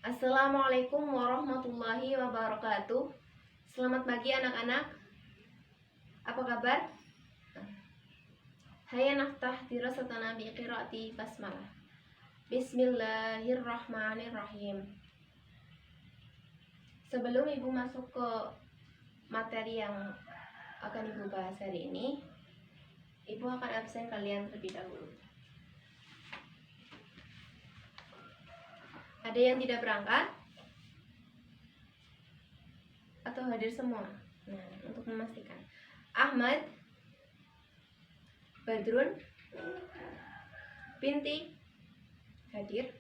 Assalamualaikum warahmatullahi wabarakatuh. Selamat pagi anak-anak. Apa kabar? Hayya naftah dirasatana bi qiraati basmalah. Bismillahirrahmanirrahim. Sebelum Ibu masuk ke materi yang akan Ibu bahas hari ini, Ibu akan absen kalian terlebih dahulu. Ada yang tidak berangkat? Atau hadir semua? Nah, untuk memastikan. Ahmad, Badrun, Binti, hadir.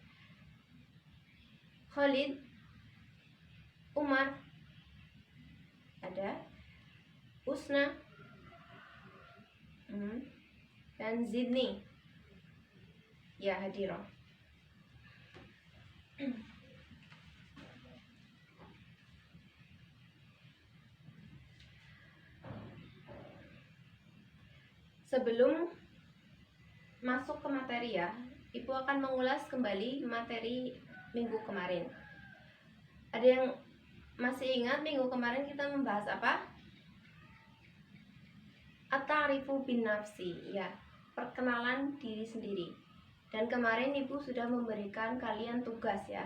Khalid, Umar, ada. Usna, dan Zidni, ya hadir. Sebelum masuk ke materi ya, Ibu akan mengulas kembali materi minggu kemarin. Ada yang masih ingat minggu kemarin kita membahas apa? At-ta'rifu bin nafsi, ya, perkenalan diri sendiri. Dan kemarin Ibu sudah memberikan kalian tugas ya,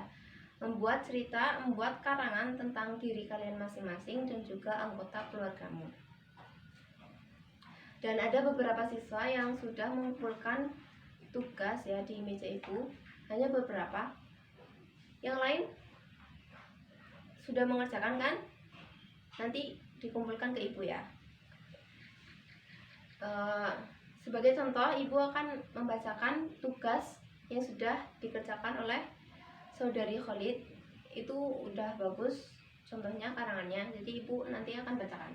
membuat cerita, membuat karangan tentang diri kalian masing-masing dan juga anggota keluargamu. Dan ada beberapa siswa yang sudah mengumpulkan tugas ya di meja Ibu, hanya beberapa. Yang lain sudah mengerjakan kan? Nanti dikumpulkan ke Ibu ya. Sebagai contoh, Ibu akan membacakan tugas yang sudah dikerjakan oleh saudari Khalid. Itu udah bagus contohnya karangannya, jadi Ibu nanti akan bacakan.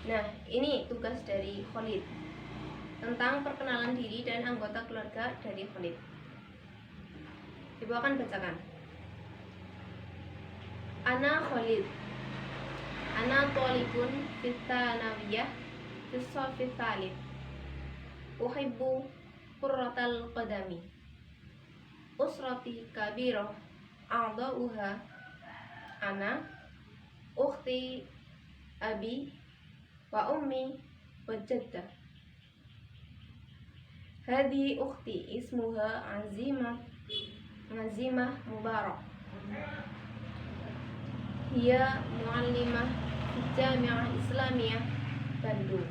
Nah, ini tugas dari Khalid tentang perkenalan diri dan anggota keluarga dari Khalid. Ibu akan bacakan. Ana Khalid, ana thalibun fit tsanawiyah fis shafi tsalits. Uhibbu qurratal qadami. Usrati kabirah a'dha'uha ana, ukhti, abi, wa ummi, wa jaddah. Hadi ukhti ismuha Azimah Mubarak. Hiya muallimah fi Jami'ah Islamiyah Bandung.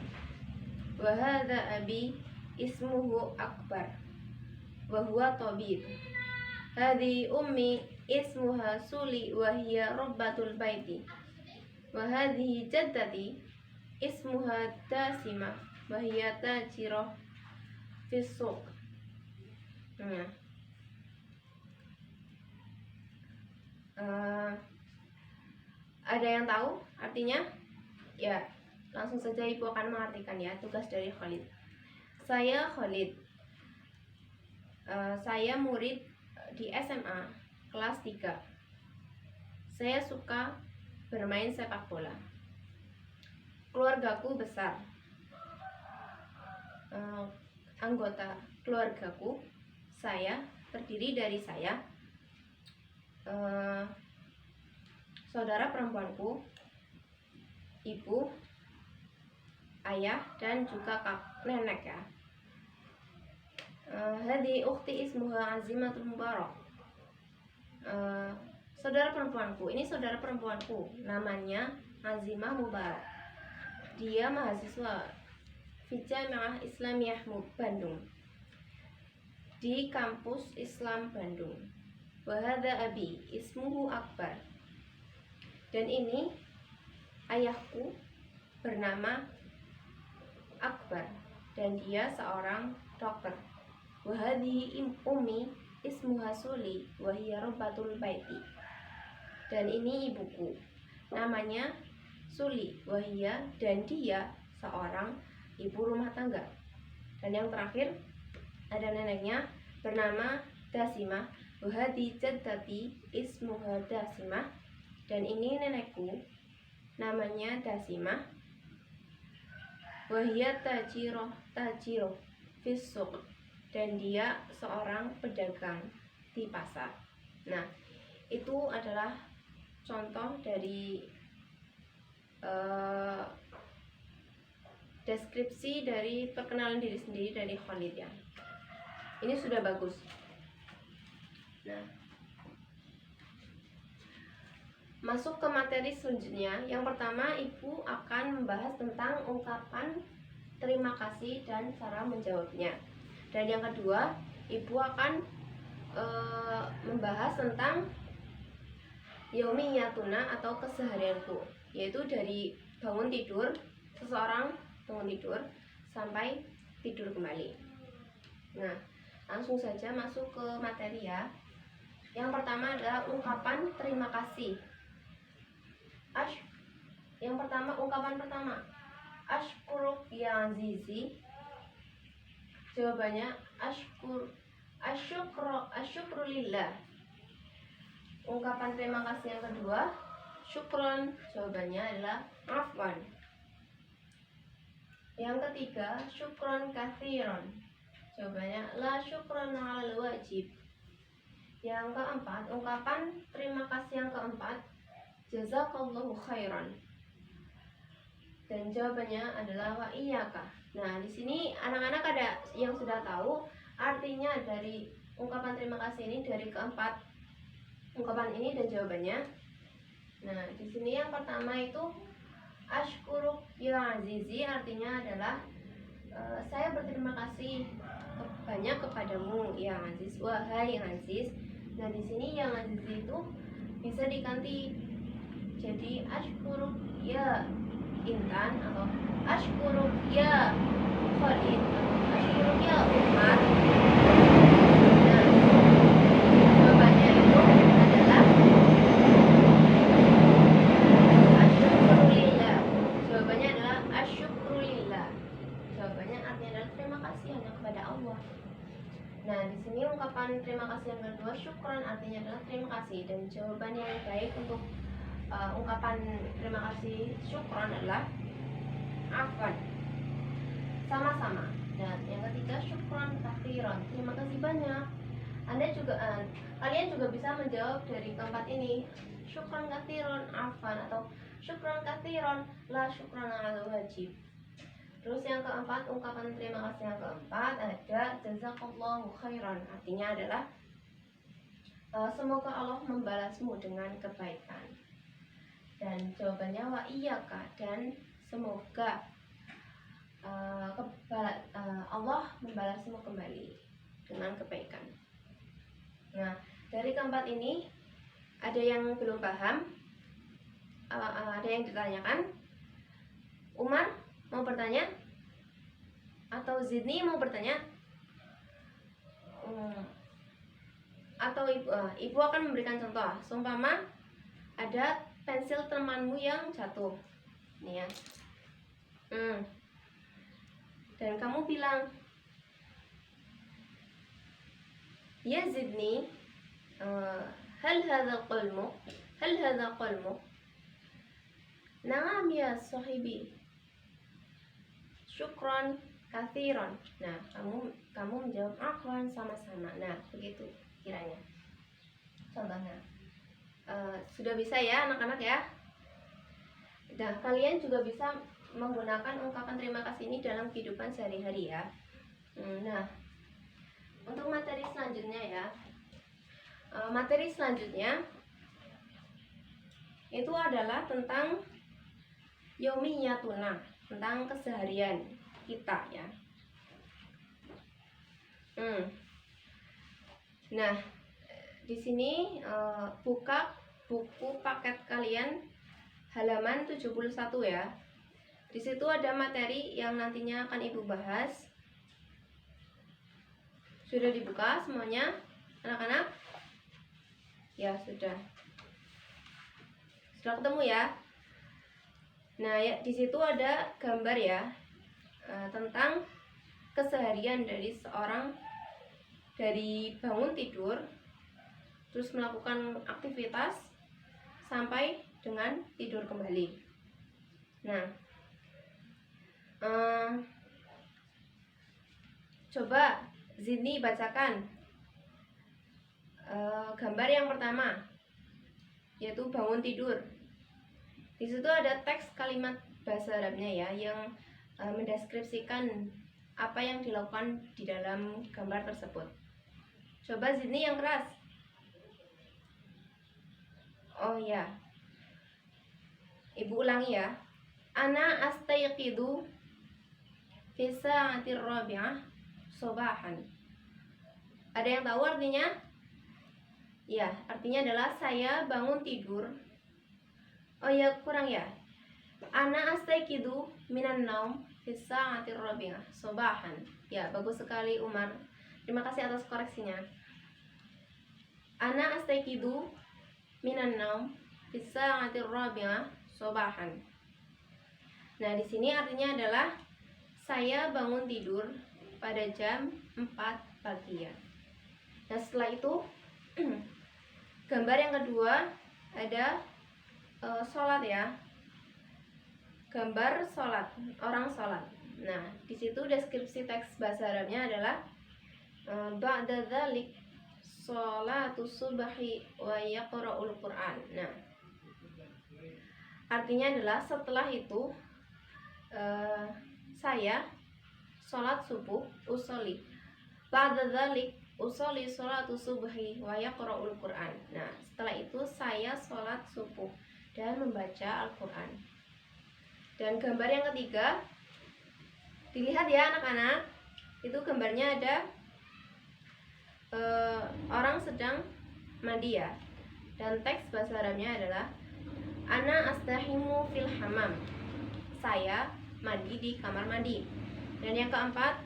Wa hadha abi ismuhu Akbar wa huwa tabib. Hadi ummi ismuha Suli wa hiya rabbatul baiti. Wa hadhihi jaddati ismuha Dasimah wa hiya tajirah fi suq. Ada yang tahu artinya? Ya, langsung saja Ibu akan mengartikan ya tugas dari Khalid. Saya Khalid. Saya murid di SMA kelas 3. Saya suka bermain sepak bola. Keluargaku besar. Anggota keluargaku, saya terdiri dari saya, saudara perempuanku, ibu, ayah, dan juga nenek ya. Hadi ukhti ismuha Azimatul Mubarak. Saudara perempuanku, ini saudara perempuanku, namanya Azimah Mubarak. Dia mahasiswa di Jami'ah Islamiyah Bandung, di kampus Islam Bandung. Wa hadza abi ismuhu Akbar. Dan ini ayahku bernama Akbar dan dia seorang dokter. Wa hadhihi ummi ismuha Suli wa hiya rabbatul baiti. Dan ini ibuku, namanya Suli wa hiya, dan dia seorang ibu rumah tangga. Dan yang terakhir ada neneknya bernama Dasimah. Wa hadhihi jaddati ismuha Dasimah. Dan ini nenekku, namanya Dasimah. Wa hiya tajirah fis suq. dan dia seorang pedagang di pasar. Nah, itu adalah contoh dari deskripsi dari perkenalan diri sendiri dari Khalid ya. Ini sudah bagus. Nah, masuk ke materi selanjutnya. Yang pertama, Ibu akan membahas tentang ungkapan terima kasih dan cara menjawabnya. Dan yang kedua, Ibu akan membahas tentang yaumiyatuna atau keseharianku, yaitu dari bangun tidur, seseorang bangun tidur sampai tidur kembali. Nah, langsung saja masuk ke materi ya. Yang pertama adalah ungkapan terima kasih. Yang pertama, ungkapan pertama, ashkuruk ya azizi. Jawabannya asyukru lillah. Ungkapan terima kasih yang kedua, syukron. Jawabannya adalah afwan. Yang ketiga, syukron kathiron. Jawabannya la syukron alal wajib. Yang keempat, ungkapan terima kasih yang keempat, jazakallahu khairan. Dan jawabannya adalah wa iyyaka. Nah, di sini anak-anak ada yang sudah tahu artinya dari ungkapan terima kasih ini, dari keempat ungkapan ini dan jawabannya. Nah, di sini yang pertama itu ashkuruk ya azizi, artinya adalah saya berterima kasih banyak kepadamu ya aziz, wahai yang aziz. Nah, di sini yang aziz itu bisa diganti jadi ashkuruk ya Intan atau ashkuruk ya Khalid atau ashkuruk ya Umar. Nah, jawabannya itu adalah asyukrulillah. Jawabannya adalah asyukrulillah. Jawabannya artinya adalah terima kasih hanya kepada Allah. Nah, di sini ungkapan terima kasih yang kedua, syukron, artinya adalah terima kasih. Dan jawaban yang baik untuk ungkapan terima kasih syukron adalah afwan. Sama-sama. Dan yang ketiga, syukron kathiron, terima kasih banyak. Kalian juga bisa menjawab dari keempat ini, syukron kathiron afwan atau syukron kathiron la syukron alal wajib. Terus yang keempat, ungkapan terima kasih yang keempat ada jazakallahu khairan, artinya adalah semoga Allah membalasmu dengan kebaikan. Dan jawabannya wa iyyaka, dan semoga Allah membalasmu kembali dengan kebaikan. Nah, dari keempat ini ada yang belum paham, ada yang ditanyakan. Umar mau bertanya? Atau Zidni mau bertanya? Atau ibu akan memberikan contoh. Seumpama ada pensil temanmu yang jatuh, nih ya. Dan kamu bilang, ya Zidni, hal hadha qalmu? Naam ya sahibi, syukron kathiron. Nah, kamu menjawab afwan, sama-sama. Nah, begitu kiranya contohnya. Sudah bisa ya anak-anak ya. Nah, kalian juga bisa menggunakan ungkapan terima kasih ini dalam kehidupan sehari-hari ya. Nah, untuk materi selanjutnya ya, materi selanjutnya itu adalah tentang yaumiyatuna, tentang keseharian kita ya. Nah, di sini buka buku paket kalian halaman 71 ya. Di situ ada materi yang nantinya akan Ibu bahas. Sudah dibuka semuanya, anak-anak? Ya, sudah. Sudah ketemu ya? Nah, ya, di situ ada gambar ya, tentang keseharian dari seorang, dari bangun tidur terus melakukan aktivitas sampai dengan tidur kembali. Nah, coba Zidni, bacakan. Gambar yang pertama yaitu bangun tidur. Di situ ada teks kalimat bahasa Arabnya ya yang mendeskripsikan apa yang dilakukan di dalam gambar tersebut. Coba Zidni yang keras. Oh ya, Ibu ulangi ya. Ana astayqidu fi sa'atir rabi'ah sobahan. Ada yang tahu artinya? Ya, artinya adalah saya bangun tidur. Oh ya, kurang ya. Ana astayqidu minan naum fi sa'atir rabi'ah sobahan. Ya, bagus sekali Umar. Terima kasih atas koreksinya. Ana astayqidu minan naum fi sa'atir rabi'ah sobahan. Nah, di sini artinya adalah saya bangun tidur pada jam 4 pagi ya. Nah, setelah itu gambar yang kedua ada sholat ya. Gambar sholat, orang sholat. Nah, di situ deskripsi teks bahasa Arabnya adalah ba'da dzalik sholatu subhi wa yaqra'ul Qur'an. Nah, artinya adalah setelah itu saya sholat subuh usoli. Ba'da dzalik usoli sholatu subhi wa yaqra'ul Qur'an. Nah, setelah itu saya sholat subuh dan membaca Al-Qur'an. Dan gambar yang ketiga, dilihat ya anak-anak, itu gambarnya ada orang sedang mandi ya. Dan teks bahasa Arabnya adalah ana astahimu fil hamam. Saya mandi di kamar mandi. Dan yang keempat,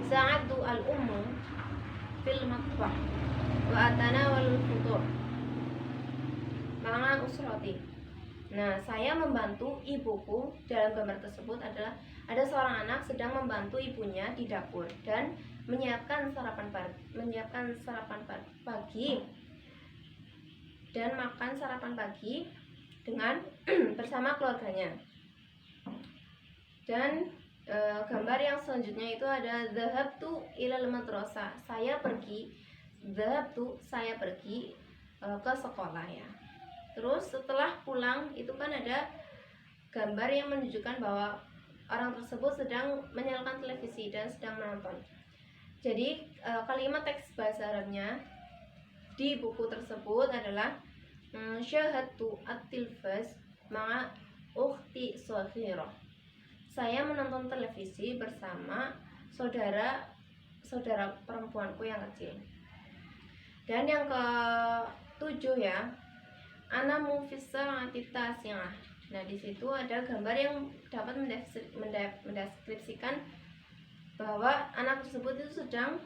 sa'adu al-ummu fil matbah wa atanawal futur ma'a usrati. Nah, saya membantu ibuku. Dalam gambar tersebut adalah ada seorang anak sedang membantu ibunya di dapur dan menyiapkan sarapan pagi dan makan sarapan pagi dengan bersama keluarganya. Dan gambar yang selanjutnya itu ada dhahabtu ilal madrasah. Saya pergi ke sekolah ya. Terus setelah pulang itu kan ada gambar yang menunjukkan bahwa orang tersebut sedang menyalakan televisi dan sedang menonton. Jadi kalimat teks bahasa Arabnya di buku tersebut adalah syahadtu at-tilfaz ma'a ukhti shaghirah. Saya menonton televisi bersama saudara perempuanku yang kecil. Dan yang ke-7 ya, ana mufissa atitasi'ah. Nah, di situ ada gambar yang dapat mendeskripsikan bahwa anak tersebut itu sedang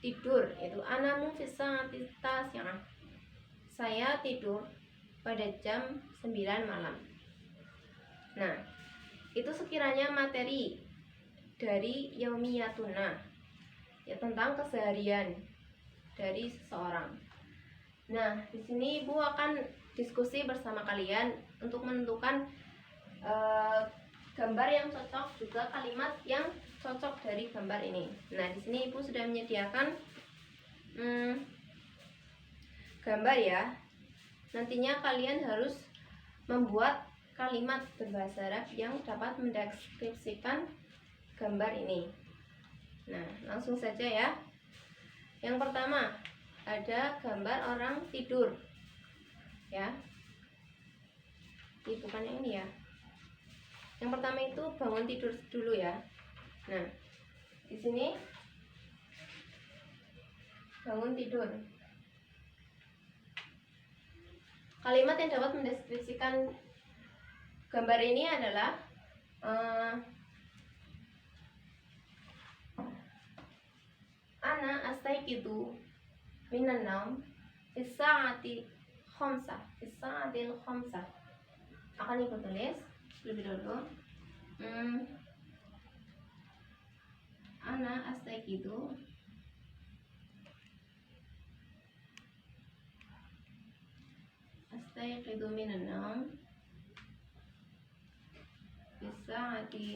tidur. Itu ana mufissa atitasi'ah. Saya tidur pada jam 9 malam. Nah, itu sekiranya materi dari yaumiyatuna ya, tentang keseharian dari seseorang. Nah, di sini Ibu akan diskusi bersama kalian untuk menentukan gambar yang cocok, juga kalimat yang cocok dari gambar ini. Nah, di sini Ibu sudah menyediakan gambar ya. Nantinya kalian harus membuat kalimat berbahasa Arab yang dapat mendeskripsikan gambar ini. Nah, langsung saja ya. Yang pertama, ada gambar orang tidur. Ya. Ini bukan yang ini ya. Yang pertama itu bangun tidur dulu ya. Nah, di sini bangun tidur. Kalimat yang dapat mendeskripsikan gambar ini adalah ana astayqidu minan naum fi sa'atil khamsah. Akan Ibu tulis lebih dulu. Ana astayqidu minan naum fi sa'ati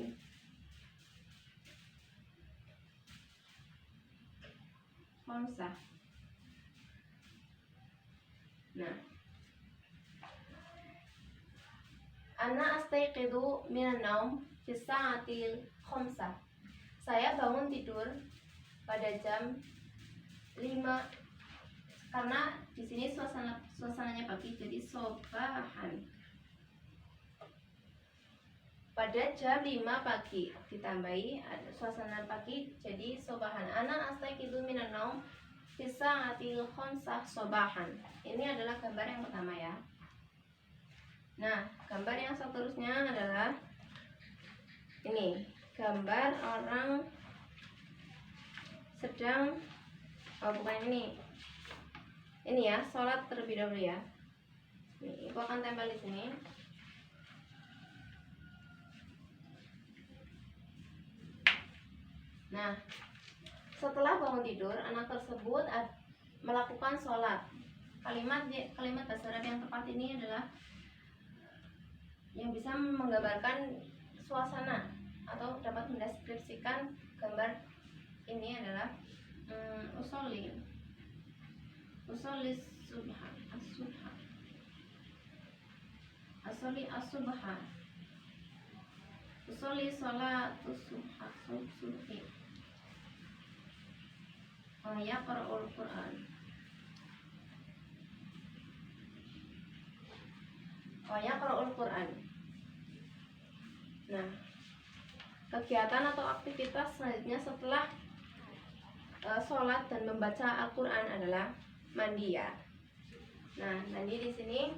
khamsah. Nah, ana astayqidu minan naum fi sa'atil khamsah. Saya bangun tidur pada jam 5, karena di sini suasananya pagi, jadi sobahan. Pada jam 5 pagi ditambahi ada suasana pagi, jadi sobahan. Ana astayqidu minan naum fi sa'atil khamsah sobahan. Ini adalah gambar yang pertama ya. Nah, gambar yang seterusnya adalah ini, gambar orang sedang, bukan ini ya, sholat terlebih dahulu ya. Ini, ibu akan tempel di sini. Nah, setelah bangun tidur, anak tersebut melakukan sholat. Kalimat bahasa Arab yang tepat ini adalah yang bisa menggambarkan suasana atau dapat mendeskripsikan gambar ini adalah usolli subha as-subha usolli sholatus subhi wa yaqra'ul Qur'an Nah, kegiatan atau aktivitas selanjutnya setelah sholat dan membaca Al-Quran adalah mandi ya. Nah, mandi di sini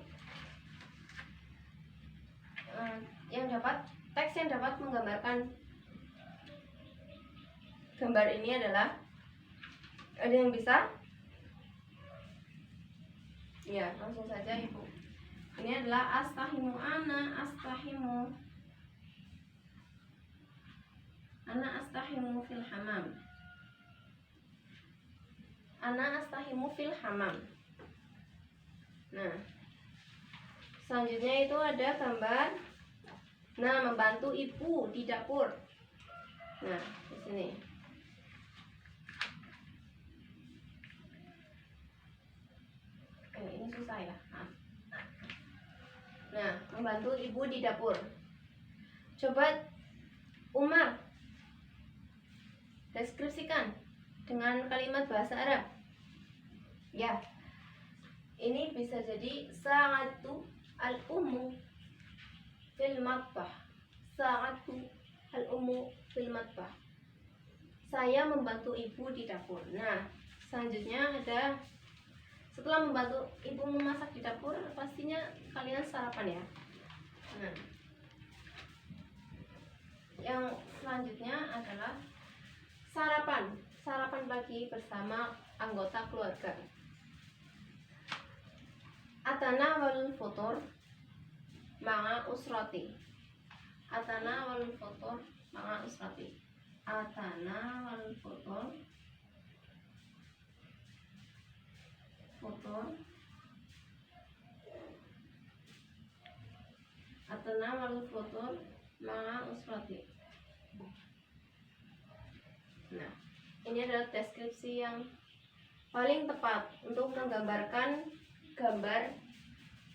teks yang dapat menggambarkan gambar ini adalah, ada yang bisa? Ya, langsung saja ibu. Ini adalah astahimu, ana astahimu fil hamam. Ana astahimu fil hamam. Nah, selanjutnya itu ada gambar, nah, membantu ibu di dapur. Nah, di sini. Ini susah ya. Nah, membantu ibu di dapur. Coba Umar deskripsikan dengan kalimat bahasa Arab. Ya, ini bisa jadi sa'atu al-ummu fil matbah. Sa'atu al-ummu fil matbah. Saya membantu ibu di dapur. Nah, selanjutnya ada, setelah membantu ibu memasak di dapur, pastinya kalian sarapan ya. Nah, yang selanjutnya adalah sarapan pagi bersama anggota keluarga. Atana wal futur ma'a usrati. Atana wal futur ma'a usrati. Atana wal futur Atana wal futur ma'a usrati. Nah, ini adalah deskripsi yang paling tepat untuk menggambarkan gambar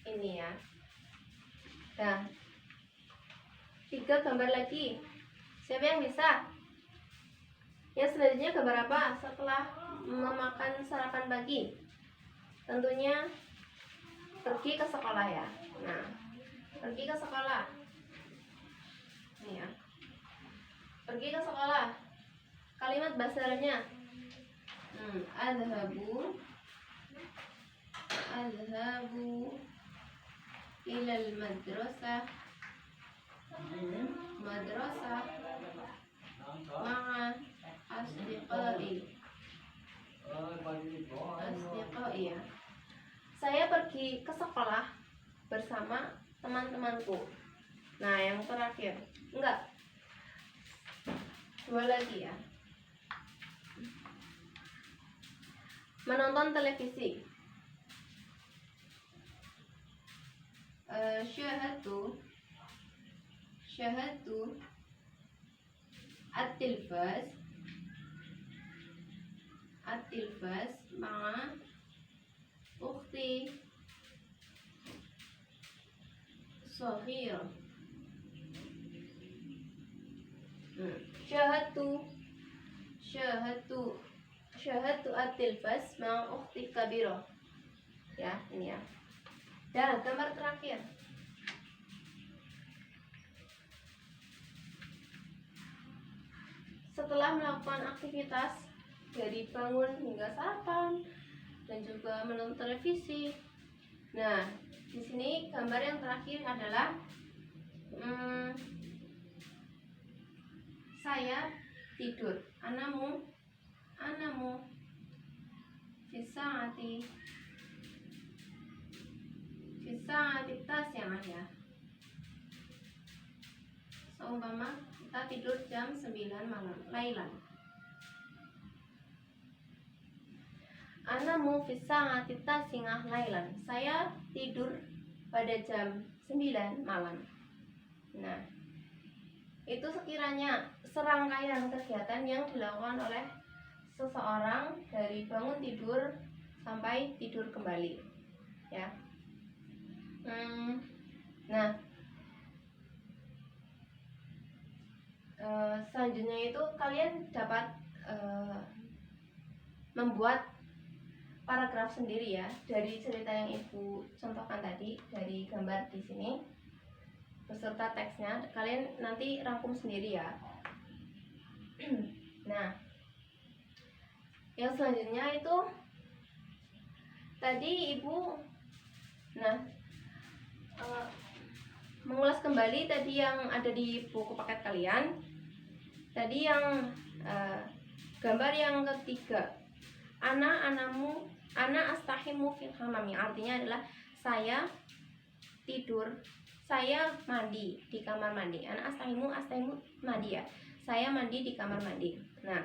ini ya. Nah, 3 gambar lagi. Siapa yang bisa? Ya, selanjutnya gambar apa? Setelah memakan sarapan pagi, tentunya pergi ke sekolah ya. Nah, pergi ke sekolah. Ini ya. Pergi ke sekolah. Kalimat bahasa Arabnya adhabu ilal madrasah ma'a asdiqai ya. Saya pergi ke sekolah bersama teman-temanku. Nah, yang terakhir, enggak, 2 lagi ya. Menonton televisi. Syahadu at-tilfas ma'a ukhti shaghira. Syahadtu at-tilfas ma'a ukhti kabira. Ya, ini ya. Dan gambar terakhir. Setelah melakukan aktivitas dari bangun hingga sarapan dan juga menonton televisi. Nah, di sini gambar yang terakhir adalah saya tidur. Anamu fisa'ati tasi'ah ya. Seumpama kita tidur jam 9 malam, lailan. Anamu fisa'ati tasi'ah lailan. Saya tidur pada jam 9 malam. Nah, itu sekiranya serangkaian kegiatan yang dilakukan oleh seseorang dari bangun tidur sampai tidur kembali, ya. Nah, selanjutnya itu kalian dapat membuat paragraf sendiri ya dari cerita yang ibu contohkan tadi, dari gambar di sini beserta teksnya. Kalian nanti rangkum sendiri ya. Nah, yang selanjutnya itu tadi ibu mengulas kembali tadi yang ada di buku paket kalian. Tadi yang gambar yang ketiga, ana astahimu fil hamami, artinya adalah saya tidur, saya mandi di kamar mandi. Ana astahimu mandi ya, saya mandi di kamar mandi. Nah,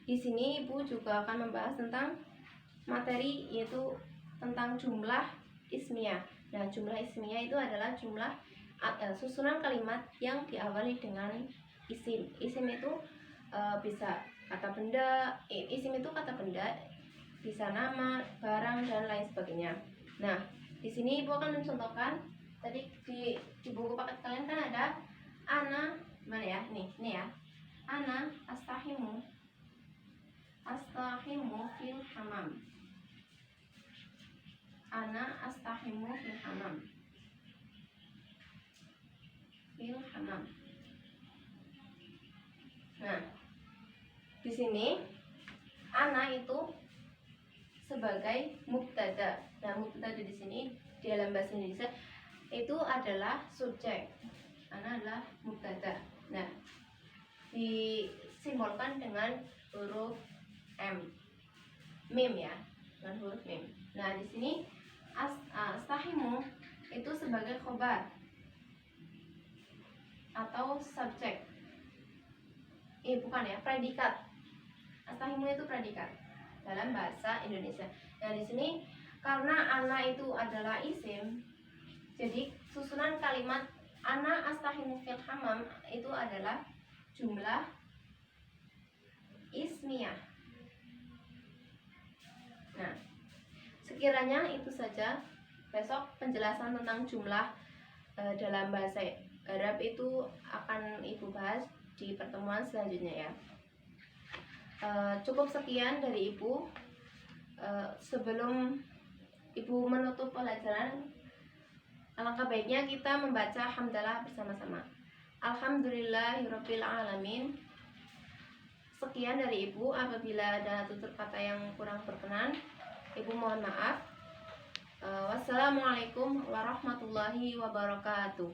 di sini ibu juga akan membahas tentang materi, yaitu tentang jumlah ismiyah. Nah, jumlah ismiyah itu adalah jumlah susunan kalimat yang diawali dengan isim. Isim itu bisa kata benda, isim itu kata benda, bisa nama, barang, dan lain sebagainya. Nah, di sini ibu akan mencontohkan tadi di buku paket kalian kan ada ana, mana ya? Ini ya. Ana astahimu fil hamam. Ana astahimu fil hamam. Nah, di sini ana itu sebagai mubtada. Nah, mubtada di sini di dalam bahasa Indonesia itu adalah subjek. Ana adalah mubtada. Nah, disimbolkan dengan huruf mim ya, dengan huruf mim. Nah, di sini astahimu itu sebagai khobar atau subjek. Bukan ya, predikat. Astahimu itu predikat dalam bahasa Indonesia. Nah, di sini karena ana itu adalah isim, jadi susunan kalimat ana astahimu fil hamam itu adalah jumlah ismiyah. Nah, sekiranya itu saja. Besok penjelasan tentang jumlah dalam bahasa Arab itu akan ibu bahas di pertemuan selanjutnya ya. Cukup sekian dari ibu. Sebelum ibu menutup pelajaran, alangkah baiknya kita membaca hamdalah bersama-sama. Alhamdulillahirabbil alamin. Sekian dari ibu. Apabila ada tutur kata yang kurang berkenan, ibu mohon maaf. Wassalamualaikum warahmatullahi wabarakatuh.